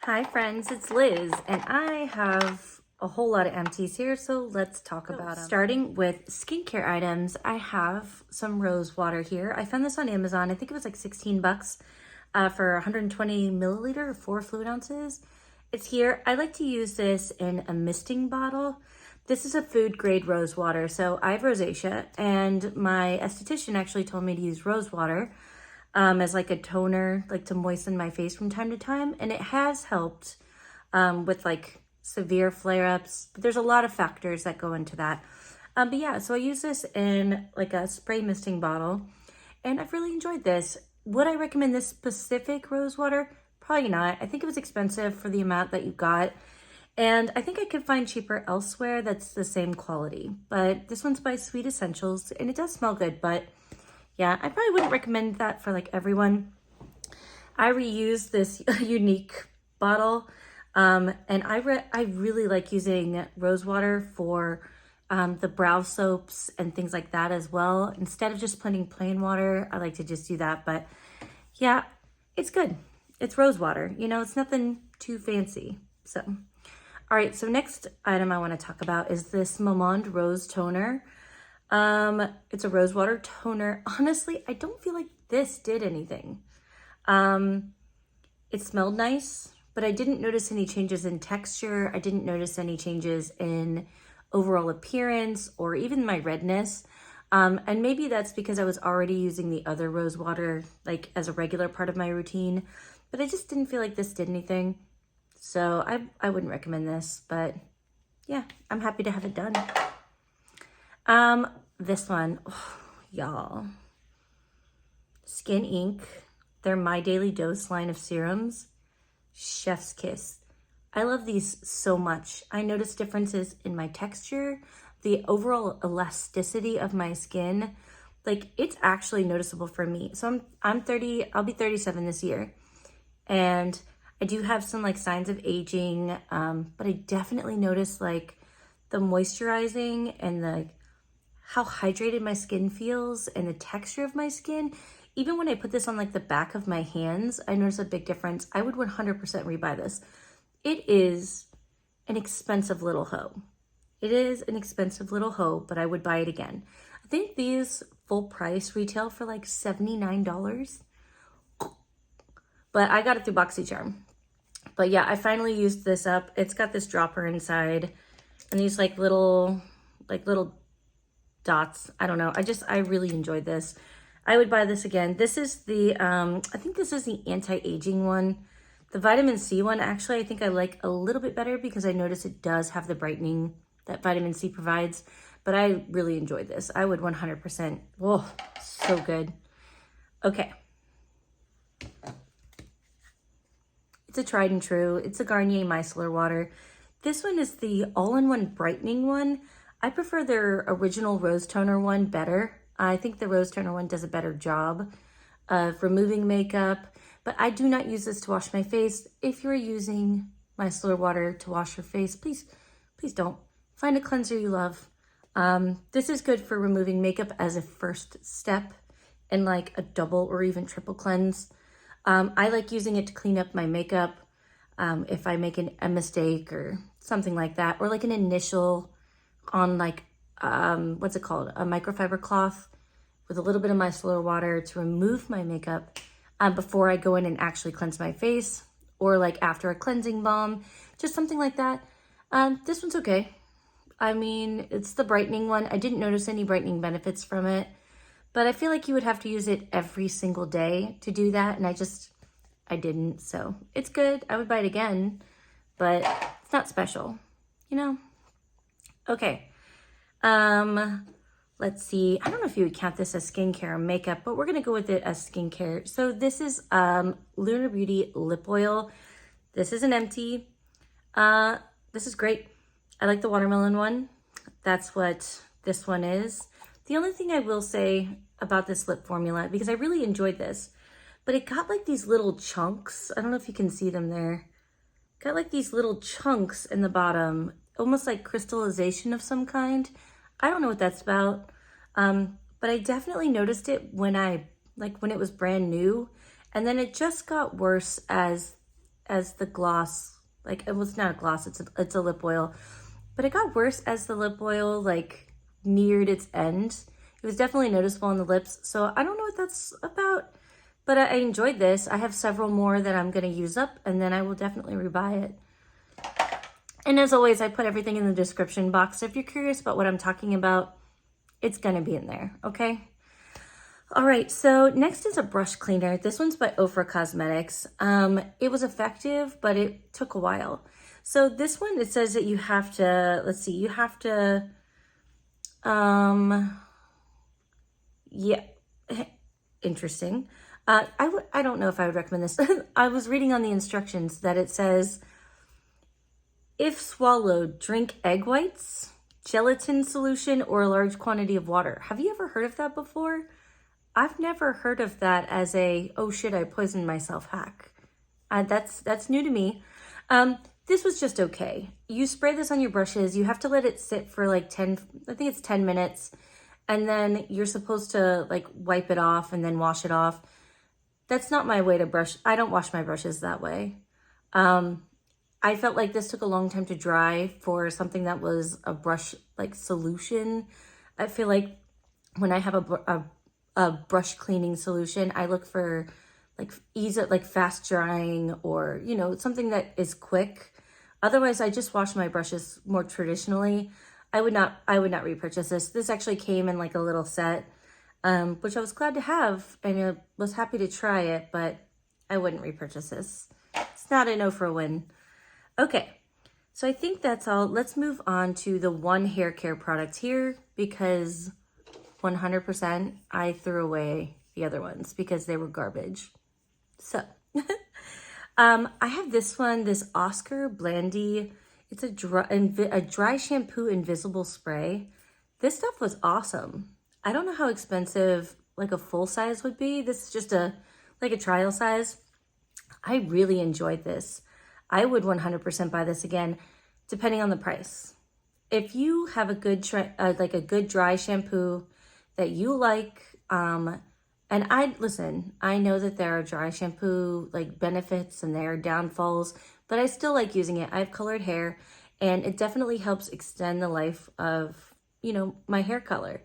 Hi friends, it's Liz, and I have a whole lot of empties here, so let's talk about them. Starting with skincare items, I have some Rosewater here. I found this on Amazon. I think it was like 16 bucks for 120 milliliter or 4 fluid ounces. It's here. I like to use this in a misting bottle. This is a food grade Rosewater. So I have rosacea, and my esthetician actually told me to use Rosewater as like a toner, like to moisten my face from time to time. And it has helped with like severe flare-ups, but there's a lot of factors that go into that. But yeah, so I use this in like a spray misting bottle, and I've really enjoyed this. Would I recommend this specific Rosewater? Probably not. I think it was expensive for the amount that you got. And I think I could find cheaper elsewhere that's the same quality. But this one's by Sweet Essentials, and it does smell good, but yeah, I probably wouldn't recommend that for like everyone. I reuse this unique bottle, and I really like using Rosewater for the brow soaps and things like that as well. Instead of just putting plain water, I like to just do that. But yeah, it's good. It's Rosewater, you know, it's nothing too fancy. So, all right, so next item I want to talk about is this Mamonde Rose Toner. It's a Rosewater toner. Honestly, I don't feel like this did anything. It smelled nice, but I didn't notice any changes in texture. I didn't notice any changes in overall appearance or even my redness. And maybe that's because I was already using the other Rosewater like as a regular part of my routine, but I just didn't feel like this did anything. So I wouldn't recommend this, but yeah, I'm happy to have it done. This one, oh, y'all, Skin Inc. They're My Daily Dose line of serums. Chef's kiss. I love these so much. I notice differences in my texture, the overall elasticity of my skin. Like, it's actually noticeable for me. So I'm 30, I'll be 37 this year. And I do have some like signs of aging, but I definitely notice like the moisturizing and the how hydrated my skin feels and the texture of my skin. Even when I put this on like the back of my hands, I notice a big difference. I would 100% rebuy this. It is an expensive little hoe. It is an expensive little hoe, but I would buy it again. I think these full price retail for like $79. But I got it through BoxyCharm. But yeah, I finally used this up. It's got this dropper inside and these like little dots. I don't know. I really enjoyed this. I would buy this again. This is the, I think this is the anti-aging one. The vitamin C one, actually, I think I like a little bit better because I notice it does have the brightening that vitamin C provides, but I really enjoyed this. I would 100%. Oh, so good. Okay. It's a tried and true. It's a Garnier Micellar water. This one is the all-in-one brightening one. I prefer their original rose toner one better. I think the rose toner one does a better job of removing makeup, but I do not use this to wash my face. If you're using micellar water to wash your face, please don't. Find a cleanser you love. This is good for removing makeup as a first step in like a double or even triple cleanse. I like using it to clean up my makeup if I make a mistake or something like that, or like an initial on like, what's it called? A microfiber cloth with a little bit of micellar water to remove my makeup before I go in and actually cleanse my face, or like after a cleansing balm, just something like that. This one's okay. I mean, it's the brightening one. I didn't notice any brightening benefits from it, but I feel like you would have to use it every single day to do that. And I didn't. So it's good. I would buy it again, but it's not special, you know? Okay. Let's see. I don't know if you would count this as skincare or makeup, but we're going to go with it as skincare. So this is, Lunar Beauty Lip Oil. This is an empty. This is great. I like the watermelon one. That's what this one is. The only thing I will say about this lip formula, because I really enjoyed this, but it got like these little chunks. I don't know if you can see them there. Got like these little chunks in the bottom, almost like crystallization of some kind. I don't know what that's about. But I definitely noticed it when it was brand new. And then it just got worse as as the gloss, like it was not a gloss, it's a lip oil, but it got worse as the lip oil like neared its end. It was definitely noticeable on the lips, so I don't know what that's about, but I enjoyed this. I have several more that I'm going to use up, and then I will definitely rebuy it. And as always, I put everything in the description box, so if you're curious about what I'm talking about, it's going to be in there, okay? All right, so next is a brush cleaner. This one's by Ofra Cosmetics. It was effective, but it took a while. So this one, it says that you have to, let's see, you have to, yeah, interesting. I don't know if I would recommend this. I was reading on the instructions that it says, if swallowed, drink egg whites, gelatin solution, or a large quantity of water. Have you ever heard of that before? I've never heard of that as a, oh shit, I poisoned myself hack. That's new to me. This was just okay. You spray this on your brushes. You have to let it sit for like 10, I think it's 10 minutes. And then you're supposed to like wipe it off and then wash it off. That's not my way to brush. I don't wash my brushes that way. I felt like this took a long time to dry for something that was a brush like solution. I feel like when I have a brush cleaning solution, I look for like like fast drying, or, you know, something that is quick. Otherwise, I just wash my brushes more traditionally. I would not repurchase this. This actually came in like a little set, which I was glad to have, and I was happy to try it, but I wouldn't repurchase this. It's not a no for a win. Okay, so I think that's all. Let's move on to the one hair care product here, because 100% I threw away the other ones because they were garbage. So I have this one, this Oscar Blandi. It's a dry shampoo invisible spray. This stuff was awesome. I don't know how expensive like a full size would be. This is just like a trial size. I really enjoyed this. I would 100% buy this again, depending on the price. If you have a good like a good dry shampoo that you like, and I know that there are dry shampoo like benefits and there are downfalls, but I still like using it. I have colored hair, and it definitely helps extend the life of, you know, my hair color.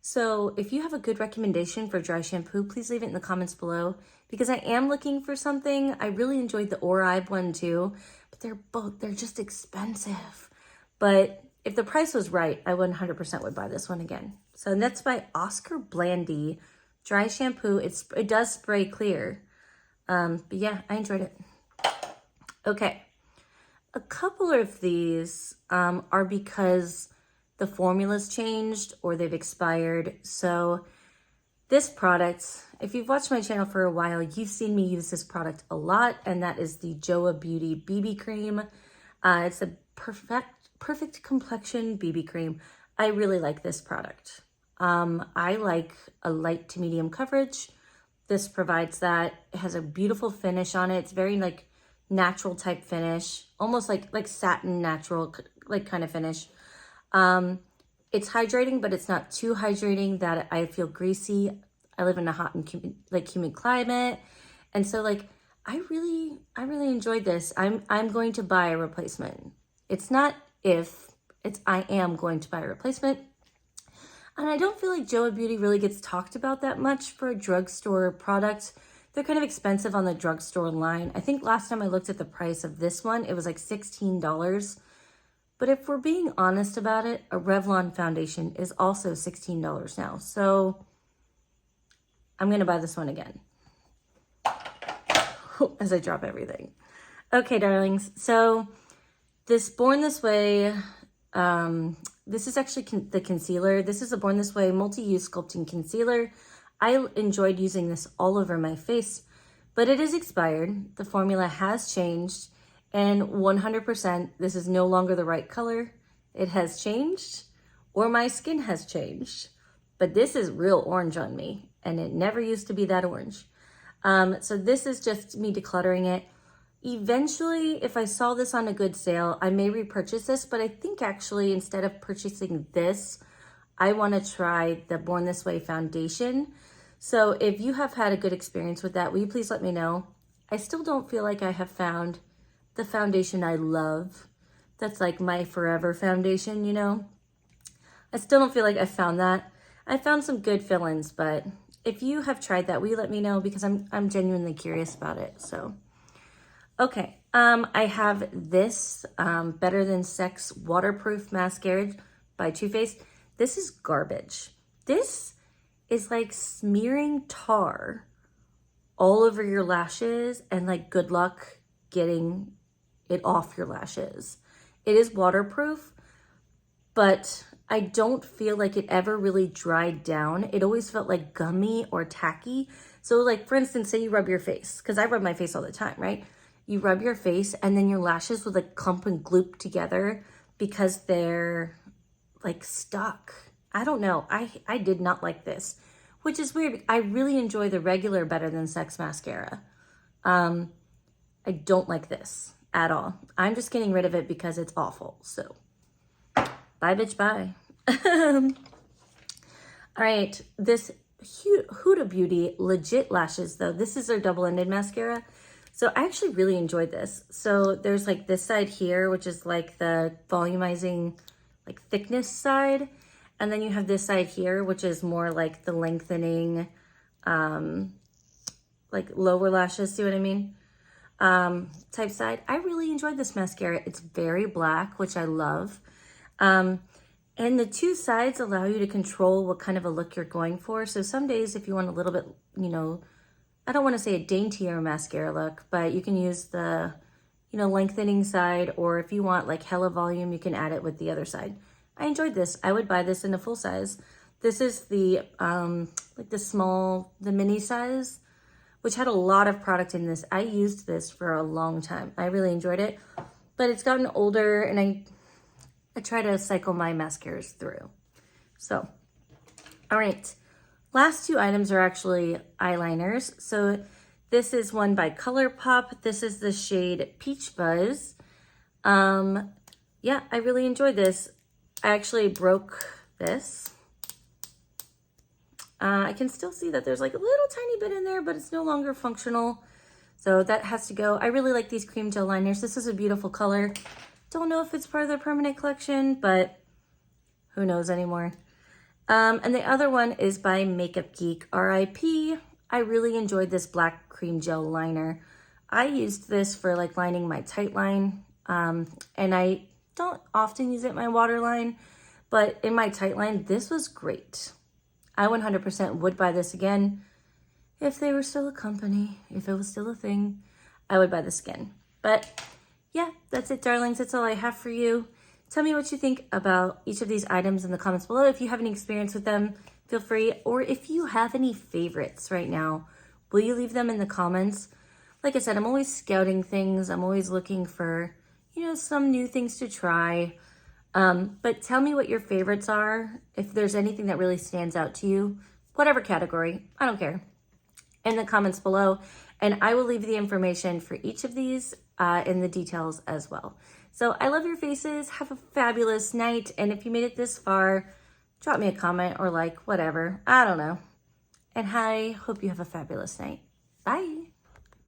So if you have a good recommendation for dry shampoo, please leave it in the comments below, because I am looking for something. I really enjoyed the Oribe one too, but they're just expensive. But if the price was right, I 100% would buy this one again. So that's by Oscar Blandi dry shampoo. It does spray clear. But yeah, I enjoyed it. Okay. A couple of these are because the formula's changed or they've expired. So this product, if you've watched my channel for a while, you've seen me use this product a lot, and that is the Joah Beauty BB Cream. It's a perfect complexion BB cream. I really like this product. I like a light to medium coverage. This provides that. It has a beautiful finish on it. It's very like natural type finish, almost like satin natural like kind of finish. It's hydrating, but it's not too hydrating that I feel greasy. I live in a hot and humid climate, and so like I really enjoyed this. I'm going to buy a replacement. It's not if, it's I am going to buy a replacement. And I don't feel like Joah Beauty really gets talked about that much for a drugstore product. They're kind of expensive on the drugstore line. I think last time I looked at the price of this one, it was like $16. But if we're being honest about it, a Revlon foundation is also $16 now. So I'm going to buy this one again as I drop everything. Okay, darlings. So this Born This Way, this is actually the concealer. This is a Born This Way multi-use sculpting concealer. I enjoyed using this all over my face, but it is expired. The formula has changed. And 100%, this is no longer the right color. It has changed, or my skin has changed. But this is real orange on me, and it never used to be that orange. So this is just me decluttering it. Eventually, if I saw this on a good sale, I may repurchase this, but I think actually instead of purchasing this, I want to try the Born This Way foundation. So if you have had a good experience with that, will you please let me know? I still don't feel like I have found the foundation I love. That's like my forever foundation, you know? I still don't feel like I found that. I found some good fill-ins, but if you have tried that, will you let me know? Because I'm genuinely curious about it, so. Okay, I have this Better Than Sex Waterproof Mascara by Too Faced. This is garbage. This is like smearing tar all over your lashes and like good luck getting it off your lashes. It is waterproof, but I don't feel like it ever really dried down. It always felt like gummy or tacky. So like, for instance, say you rub your face, because I rub my face all the time, right? You rub your face and then your lashes would like clump and gloop together because they're like stuck. I don't know. I did not like this, which is weird. I really enjoy the regular Better Than Sex mascara. I don't like this at all. I'm just getting rid of it because it's awful. So bye, bitch, bye. All right, this Huda Beauty Legit Lashes, though. This is their double-ended mascara. So I actually really enjoyed this. So there's like this side here, which is like the volumizing, like thickness side. And then you have this side here, which is more like the lengthening, like lower lashes, see what I mean? Type side. I really enjoyed this mascara. It's very black, which I love. And the two sides allow you to control what kind of a look you're going for. So some days if you want a little bit, you know, I don't want to say a daintier mascara look, but you can use the, you know, lengthening side, or if you want like hella volume, you can add it with the other side. I enjoyed this. I would buy this in a full size. This is the, like the mini size, which had a lot of product in this. I used this for a long time. I really enjoyed it, but it's gotten older and I try to cycle my mascaras through. So, all right. Last two items are actually eyeliners. So this is one by ColourPop. This is the shade Peach Fuzz. Yeah, I really enjoyed this. I actually broke this. I can still see that there's like a little tiny bit in there, but it's no longer functional. So that has to go. I really like these cream gel liners. This is a beautiful color. Don't know if it's part of the permanent collection, but who knows anymore. And the other one is by Makeup Geek, R.I.P. I really enjoyed this black cream gel liner. I used this for like lining my tight line. And I don't often use it in my waterline, but in my tight line, this was great. I 100% would buy this again. If they were still a company, if it was still a thing, I would buy this again. But yeah, that's it, darlings. That's all I have for you. Tell me what you think about each of these items in the comments below. If you have any experience with them, feel free. Or if you have any favorites right now, will you leave them in the comments? Like I said, I'm always scouting things. I'm always looking for, you know, some new things to try. But tell me what your favorites are. If there's anything that really stands out to you, whatever category, I don't care, in the comments below. And I will leave the information for each of these in the details as well. So I love your faces. Have a fabulous night. And if you made it this far, drop me a comment or like, whatever. I don't know. And I hope you have a fabulous night. Bye.